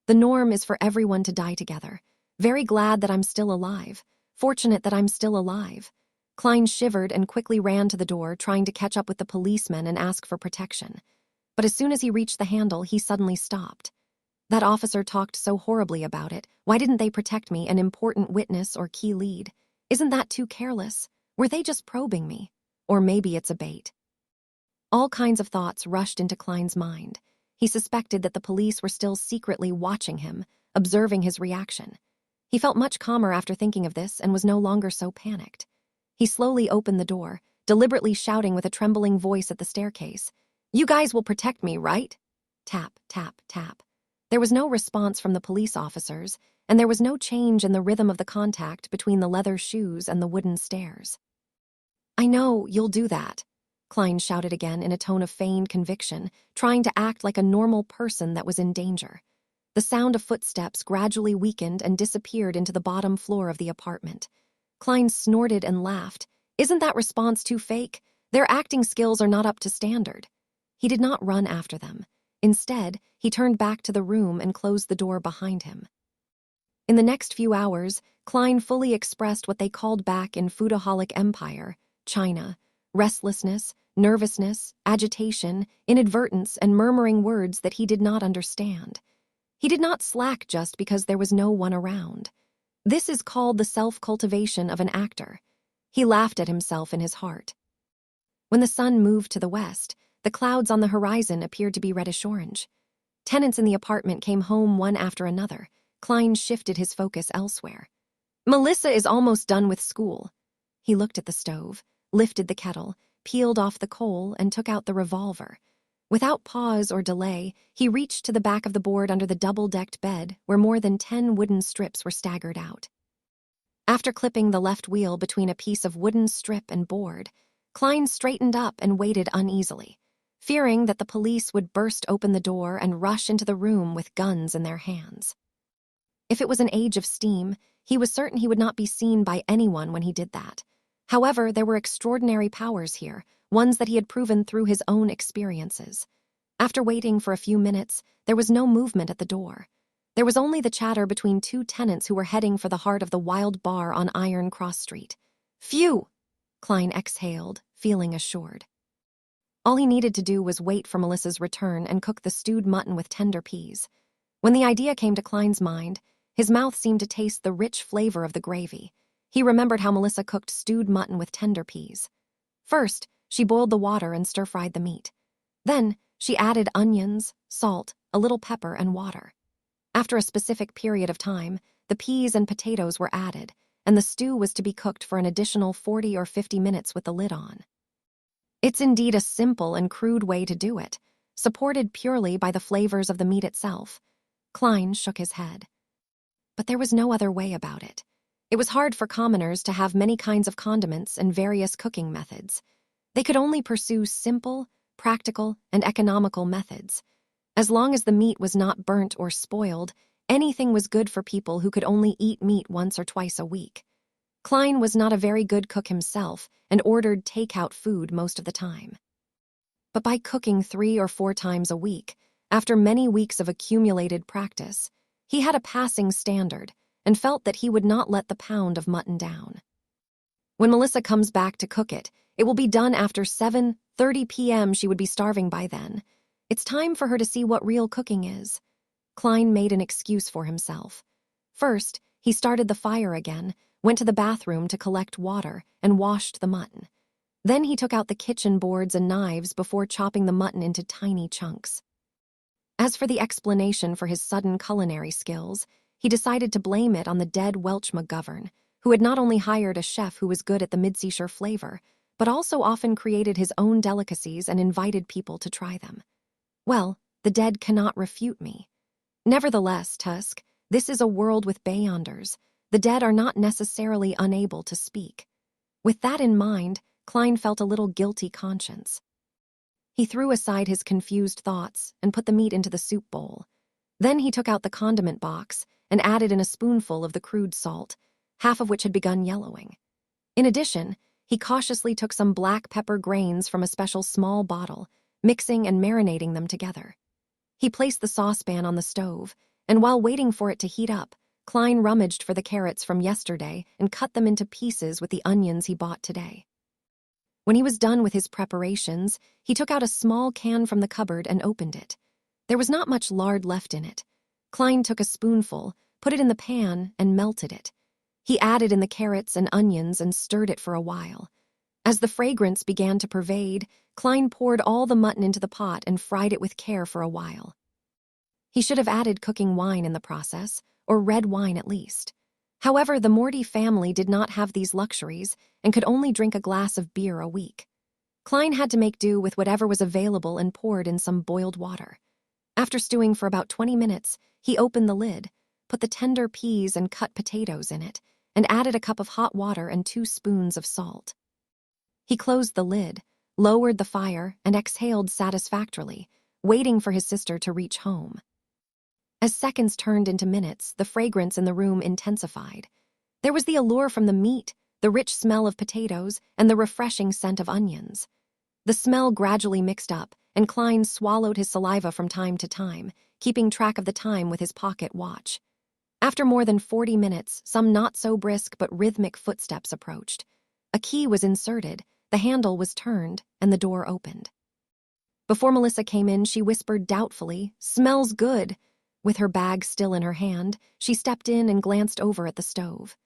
The norm is for everyone to die together. Very glad that I'm still alive. Fortunate that I'm still alive. Klein shivered and quickly ran to the door, trying to catch up with the policemen and ask for protection. But as soon as he reached the handle, he suddenly stopped. That officer talked so horribly about it. Why didn't they protect me, an important witness or key lead? Isn't that too careless? Were they just probing me? Or maybe it's a bait. All kinds of thoughts rushed into Klein's mind. He suspected that the police were still secretly watching him, observing his reaction. He felt much calmer after thinking of this and was no longer so panicked. He slowly opened the door, deliberately shouting with a trembling voice at the staircase, "You guys will protect me, right?" Tap, tap, tap. There was no response from the police officers, and there was no change in the rhythm of the contact between the leather shoes and the wooden stairs. "I know, you'll do that," Klein shouted again in a tone of feigned conviction, trying to act like a normal person that was in danger. The sound of footsteps gradually weakened and disappeared into the bottom floor of the apartment. Klein snorted and laughed. Isn't that response too fake? Their acting skills are not up to standard. He did not run after them. Instead, he turned back to the room and closed the door behind him. In the next few hours, Klein fully expressed what they called back in Foodaholic Empire, China, restlessness, nervousness, agitation, inadvertence, and murmuring words that he did not understand. He did not slack just because there was no one around. This is called the self-cultivation of an actor. He laughed at himself in his heart. When the sun moved to the west, the clouds on the horizon appeared to be reddish-orange. Tenants in the apartment came home one after another. Klein shifted his focus elsewhere. Melissa is almost done with school. He looked at the stove, lifted the kettle, peeled off the coal, and took out the revolver. Without pause or delay, he reached to the back of the board under the double-decked bed where more than 10 wooden strips were staggered out. After clipping the left wheel between a piece of wooden strip and board, Klein straightened up and waited uneasily, fearing that the police would burst open the door and rush into the room with guns in their hands. If it was an age of steam, he was certain he would not be seen by anyone when he did that. However, there were extraordinary powers here, ones that he had proven through his own experiences. After waiting for a few minutes, there was no movement at the door. There was only the chatter between 2 tenants who were heading for the heart of the wild bar on Iron Cross Street. Phew! Klein exhaled, feeling assured. All he needed to do was wait for Melissa's return and cook the stewed mutton with tender peas. When the idea came to Klein's mind, his mouth seemed to taste the rich flavor of the gravy. He remembered how Melissa cooked stewed mutton with tender peas. First, she boiled the water and stir-fried the meat. Then, she added onions, salt, a little pepper, and water. After a specific period of time, the peas and potatoes were added, and the stew was to be cooked for an additional 40 or 50 minutes with the lid on. It's indeed a simple and crude way to do it, supported purely by the flavors of the meat itself. Klein shook his head. But there was no other way about it. It was hard for commoners to have many kinds of condiments and various cooking methods. They could only pursue simple, practical, and economical methods. As long as the meat was not burnt or spoiled, anything was good for people who could only eat meat once or twice a week. Klein was not a very good cook himself and ordered takeout food most of the time. But by cooking 3 or 4 times a week, after many weeks of accumulated practice, he had a passing standard and felt that he would not let the pound of mutton down. When Melissa comes back to cook it, it will be done after 7:30 p.m. She would be starving by then. It's time for her to see what real cooking is. Klein made an excuse for himself. First, he started the fire again, went to the bathroom to collect water, and washed the mutton. Then he took out the kitchen boards and knives before chopping the mutton into tiny chunks. As for the explanation for his sudden culinary skills, he decided to blame it on the dead Welsh McGovern, who had not only hired a chef who was good at the mid-seashore flavor, but also often created his own delicacies and invited people to try them. Well, the dead cannot refute me. Nevertheless, Tusk, this is a world with beyonders. The dead are not necessarily unable to speak. With that in mind, Klein felt a little guilty conscience. He threw aside his confused thoughts and put the meat into the soup bowl. Then he took out the condiment box and added in a spoonful of the crude salt, half of which had begun yellowing. In addition, he cautiously took some black pepper grains from a special small bottle, mixing and marinating them together. He placed the saucepan on the stove, and while waiting for it to heat up, Klein rummaged for the carrots from yesterday and cut them into pieces with the onions he bought today. When he was done with his preparations, he took out a small can from the cupboard and opened it. There was not much lard left in it. Klein took a spoonful, put it in the pan, and melted it. He added in the carrots and onions and stirred it for a while. As the fragrance began to pervade, Klein poured all the mutton into the pot and fried it with care for a while. He should have added cooking wine in the process, or red wine at least. However, the Morty family did not have these luxuries and could only drink a glass of beer a week. Klein had to make do with whatever was available and poured in some boiled water. After stewing for about 20 minutes, he opened the lid, put the tender peas and cut potatoes in it, and added a cup of hot water and 2 spoons of salt. He closed the lid, lowered the fire, and exhaled satisfactorily, waiting for his sister to reach home. As seconds turned into minutes, the fragrance in the room intensified. There was the allure from the meat, the rich smell of potatoes, and the refreshing scent of onions. The smell gradually mixed up, and Klein swallowed his saliva from time to time, keeping track of the time with his pocket watch. After more than 40 minutes, some not-so-brisk but rhythmic footsteps approached. A key was inserted, the handle was turned, and the door opened. Before Melissa came in, she whispered doubtfully, "Smells good." With her bag still in her hand, she stepped in and glanced over at the stove.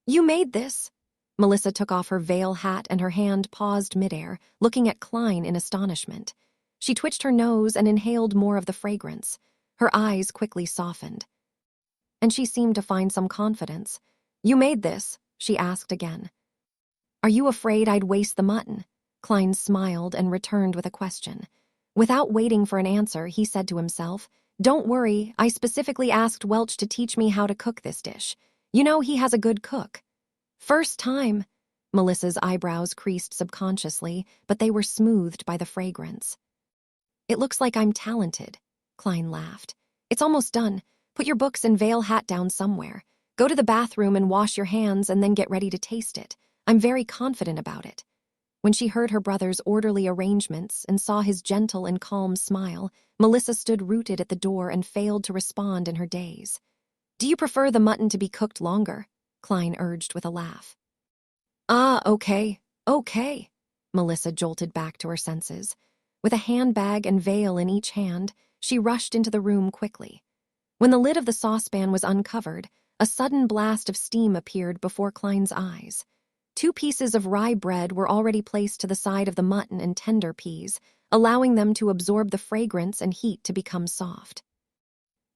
"You made this?" Melissa took off her veil hat and her hand paused midair, looking at Klein in astonishment. She twitched her nose and inhaled more of the fragrance. Her eyes quickly softened. And she seemed to find some confidence. "You made this?" she asked again. "Are you afraid I'd waste the mutton?" Klein smiled and returned with a question. Without waiting for an answer, he said to himself, "Don't worry, I specifically asked Welch to teach me how to cook this dish. You know he has a good cook." "First time." Melissa's eyebrows creased subconsciously, but they were smoothed by the fragrance. "It looks like I'm talented," Klein laughed. "It's almost done. Put your books and veil hat down somewhere. Go to the bathroom and wash your hands and then get ready to taste it. I'm very confident about it." When she heard her brother's orderly arrangements and saw his gentle and calm smile, Melissa stood rooted at the door and failed to respond in her daze. "Do you prefer the mutton to be cooked longer?" Klein urged with a laugh. "Ah, okay. Melissa jolted back to her senses. With a handbag and veil in each hand, she rushed into the room quickly. When the lid of the saucepan was uncovered, a sudden blast of steam appeared before Klein's eyes. 2 pieces of rye bread were already placed to the side of the mutton and tender peas, allowing them to absorb the fragrance and heat to become soft.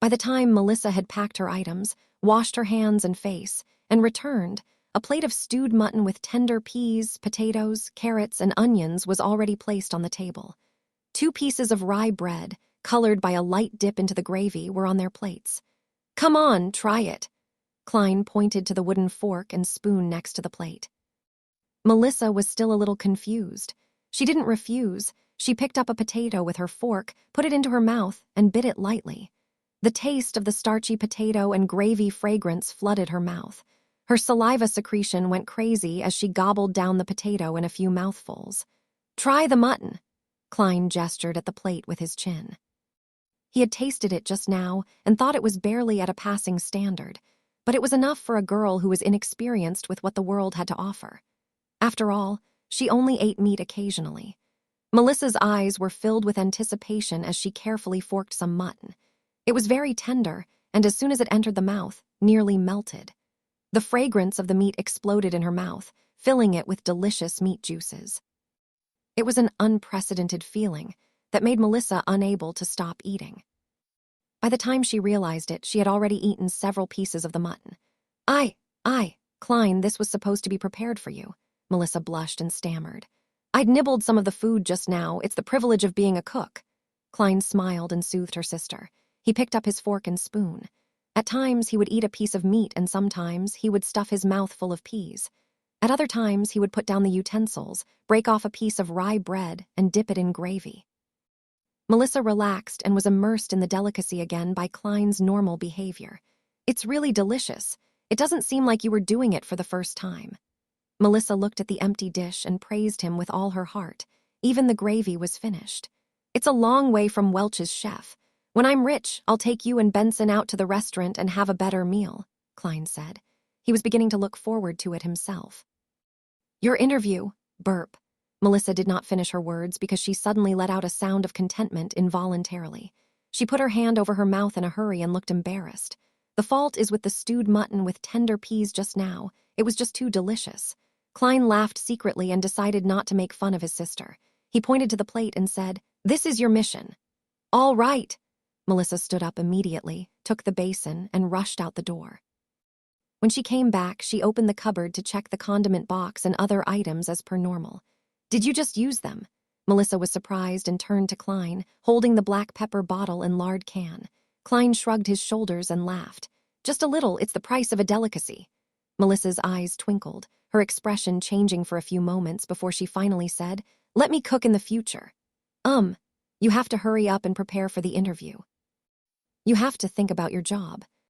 By the time Melissa had packed her items, washed her hands and face, and returned, a plate of stewed mutton with tender peas, potatoes, carrots, and onions was already placed on the table. 2 pieces of rye bread, colored by a light dip into the gravy, were on their plates. "Come on, try it." Klein pointed to the wooden fork and spoon next to the plate. Melissa was still a little confused. She didn't refuse. She picked up a potato with her fork, put it into her mouth, and bit it lightly. The taste of the starchy potato and gravy fragrance flooded her mouth. Her saliva secretion went crazy as she gobbled down the potato in a few mouthfuls. "Try the mutton." Klein gestured at the plate with his chin. He had tasted it just now and thought it was barely at a passing standard, but it was enough for a girl who was inexperienced with what the world had to offer. After all, she only ate meat occasionally. Melissa's eyes were filled with anticipation as she carefully forked some mutton. It was very tender, and as soon as it entered the mouth, nearly melted. The fragrance of the meat exploded in her mouth, filling it with delicious meat juices. It was an unprecedented feeling that made Melissa unable to stop eating. By the time she realized it, she had already eaten several pieces of the mutton. Klein, this was supposed to be prepared for you." Melissa blushed and stammered. "I'd nibbled some of the food just now. It's the privilege of being a cook." Klein smiled and soothed her sister. He picked up his fork and spoon. At times, he would eat a piece of meat, and sometimes he would stuff his mouth full of peas. At other times, he would put down the utensils, break off a piece of rye bread, and dip it in gravy. Melissa relaxed and was immersed in the delicacy again by Klein's normal behavior. "It's really delicious. It doesn't seem like you were doing it for the first time." Melissa looked at the empty dish and praised him with all her heart. Even the gravy was finished. "It's a long way from Welch's chef, When I'm rich, I'll take you and Benson out to the restaurant and have a better meal, Klein said. He was beginning to look forward to it himself. Your interview, burp. Melissa did not finish her words because she suddenly let out a sound of contentment involuntarily. She put her hand over her mouth in a hurry and looked embarrassed. The fault is with the stewed mutton with tender peas just now. It was just too delicious. Klein laughed secretly and decided not to make fun of his sister. He pointed to the plate and said, "This is your mission." All right. Melissa stood up immediately, took the basin, and rushed out the door. When she came back, she opened the cupboard to check the condiment box and other items as per normal. Did you just use them? Melissa was surprised and turned to Klein, holding the black pepper bottle and lard can. Klein shrugged his shoulders and laughed. Just a little, it's the price of a delicacy. Melissa's eyes twinkled, her expression changing for a few moments before she finally said, "Let me cook in the future." You have to hurry up and prepare for the interview. You have to think about your job.